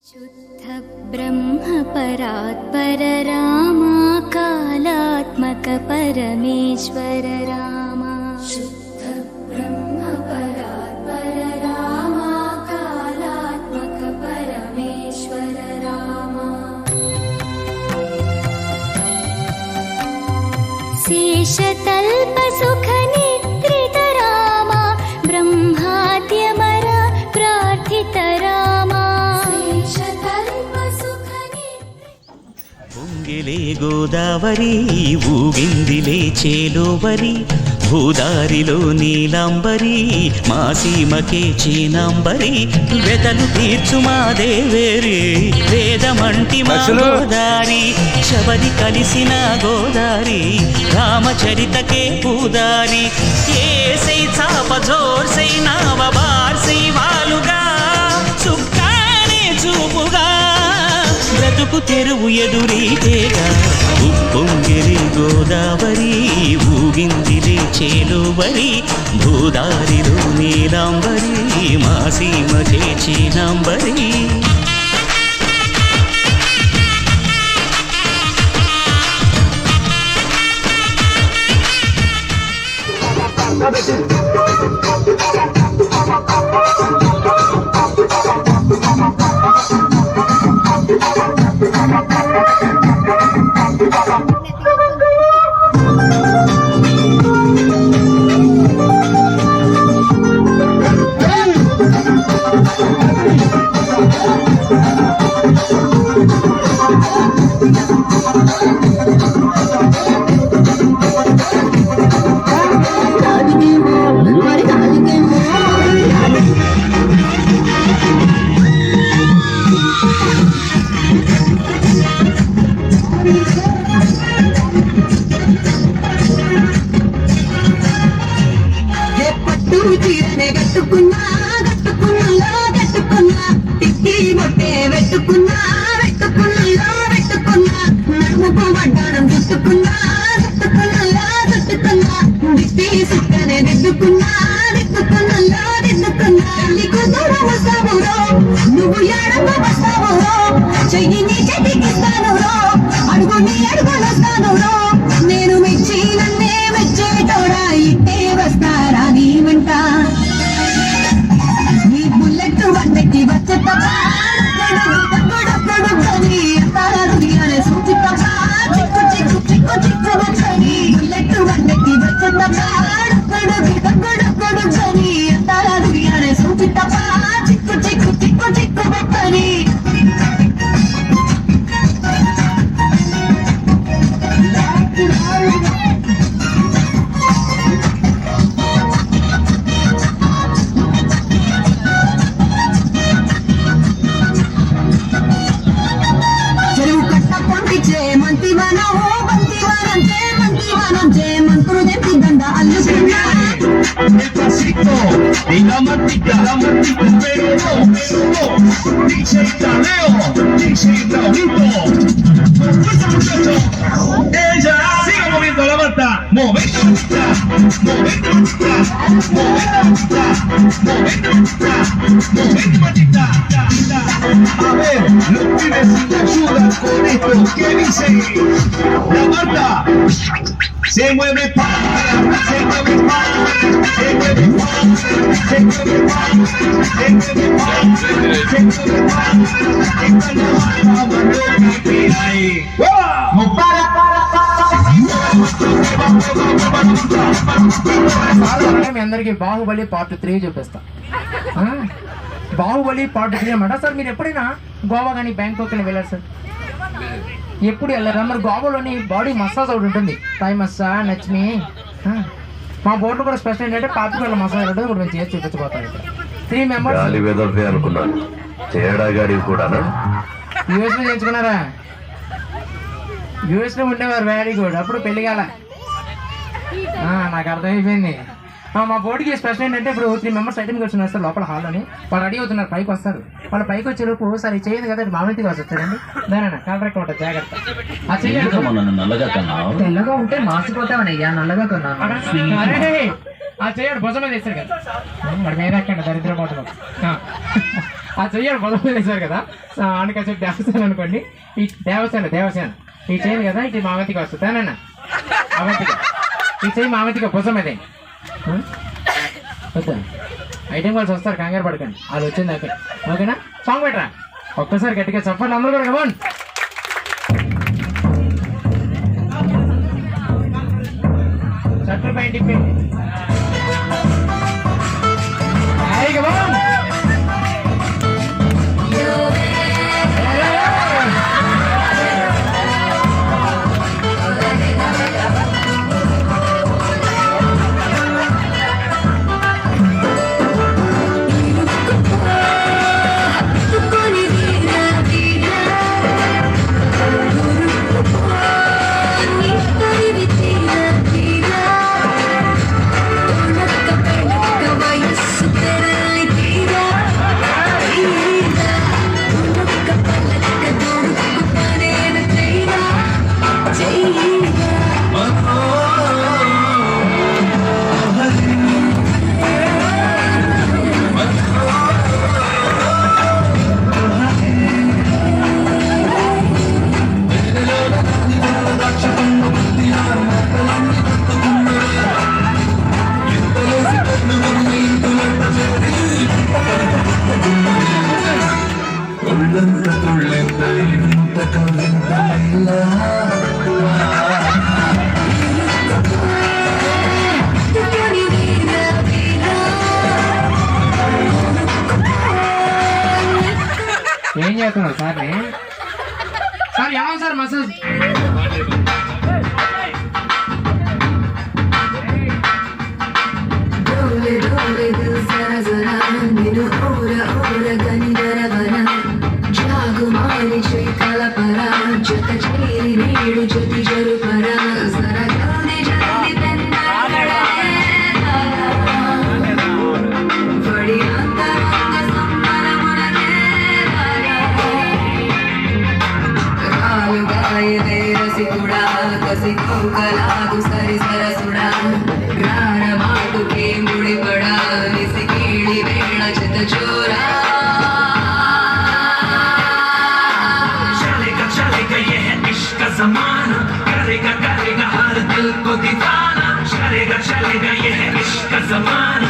शुद्ध ब्रह्म परात्पर रामा कालात्मक परमेश्वर रामा। शुद्ध ब्रह्म परात्पर रामा कालात्मक परमेश्वर रामा। शेषतल्प सुख निद्रित रामा ब्रह्माद्यमर प्रार्थित रामा। పొంగిలే గోదావరి ఊగిందిలే చేలోవరి భూదారిలో నీలాంబరి మా సీమకే చీనాంబరి వెతలు తీర్చు మా దేవేరి వేదమంటి మా గోదారి శబరి కలిసిన గోదారి రామచరితకే పూదారి ఏసై చాప జోర్సై నావ బార్సై వాలుగా సుక్కానే చూపుగా బ్రతుకు తెరువు ఎదురీతేగా ఉప్పొంగిలి గోదావరి ఊగిందిలే చేలోవరి భూదారిలో నీలాంబరి మా సీమకే చీనాంబరి। నువ్వు ఎడమ వస్తావు చెయ్యి నీ చేతికిస్తాను అడుగు నీ అడుగులొస్తాను నేను మెచ్చి నన్నే మెచ్చేటోడా ఇట్టే వస్తారా నీ వెంట నీ బుల్లెట్ వంటకి వచ్చే తప్ప చిక్కు చిక్కు చిక్కు చిక్కు వచ్చని బుల్లెట్ వంటకి వచ్చే తప్ప చిక్కు చిక్కు చిక్కు చిక్కు పెట్టని చెరువు కట్ట పంపించే మంతివనం మంతివనం చే మంత్రులు తెప్పి దండ అల్లుకున్నా Despacito, y la matica, pero no, DJ Taleo, DJ Raulito, fuerza muchacho, ella sigue moviendo la mata, moviendo la matita, moviendo matita, a ver, los pibes sin ayuda con esto, ¿qué dice? La mata se mueve para, se mueve para, se mueve para, se mueve para, se mueve para, se mueve para. మీ అందరికి Baahubali part 3 చూపిస్తా. Baahubali part 3 అన్నమాట. Sir మీరు ఎప్పుడైనా గోవా కానీ Bangkok కానీ వెళ్ళారు sir? ఎప్పుడు వెళ్ళారు? మరి గోవాలోని బాడీ మసాజ్ ఒకటి ఉంటుంది, థాయ్ మసాజ్, నచ్మి. మా బోర్డు కూడా స్పెషల్ ఏంటంటే పాతికేళ్ళ మసాజ్ ఉంటుంది, ఇప్పుడు మేము చేసి చూపించబోతాం. ఇక్కడ 3 మెంబర్స్ అనుకున్నాను, తేడాగాడి కూడా యూఎస్లో చేయించుకున్నారా? యూఎస్లో ఉండేవారు, వెరీ గుడ్. అప్పుడు పెళ్లి కాల, నాకు అర్థమైపోయింది. మా బోర్డుకి స్పెషల్ ఏంటంటే ఇప్పుడు 3 మెంబర్స్ ఐటమ్ వచ్చి వస్తారు లోపల హాల్లోని. వాళ్ళు రెడీ అవుతున్నారు, పైకి వస్తారు. వాళ్ళు పైకి వచ్చేలోపు సరే చేయదు కదా, మామూలు కావచ్చు వచ్చారండి. దాని కాంట్రాక్ట్ ఉంటుంది, జాగ్రత్త. ఆ చెయ్యండి తెల్లగా ఉంటే మార్చిపోతామనయ్యా, నల్లగా కొన్నాను. ఆ చేయడు భుజం మీద వేస్తారు కదా, వాడి మీద ఎక్కండి దరిద్ర పోతాం. ఆ చెయ్యాలి పొలం వేసారు కదా అందుకని దేవసేన అనుకోండి. ఈ దేవసేన ఈ చేయను కదా ఇది మావతికి వస్తుంది అన్న అవంతిక ఈ చెయ్యి మావతిక భుజం అదే వద్దా ఐటెం వాళ్ళు వస్తారు కంగారు పడకండి వాళ్ళు వచ్చింది అక్కడ ఓకేనా. సాంగ్ పెట్టరా ఒక్కసారి గట్టిగా చెప్పండి అందరూ కూడా కమాన్. షట్టర్ పైన తిప్పండి కమాన్. ఏం చేస్తున్నారు సార్ని సార్ ఏమన్నా సార్ మసాజ్ జాగుమారి కలపర జత చేరి నేడు జ్యోతి జరుపర జల్ది జల్ది బడి అంతరంగ సంబరమునకే రాలుగాయదే రసికుడా కసి కౌకలాగు సరి సరసుడా రార మాటుకే ముడిపడా నిసికీడి వేళ చిత చోరా ज़माना करेगा हर दिल को दीवाना चलेगा ये है इश्क का ज़माना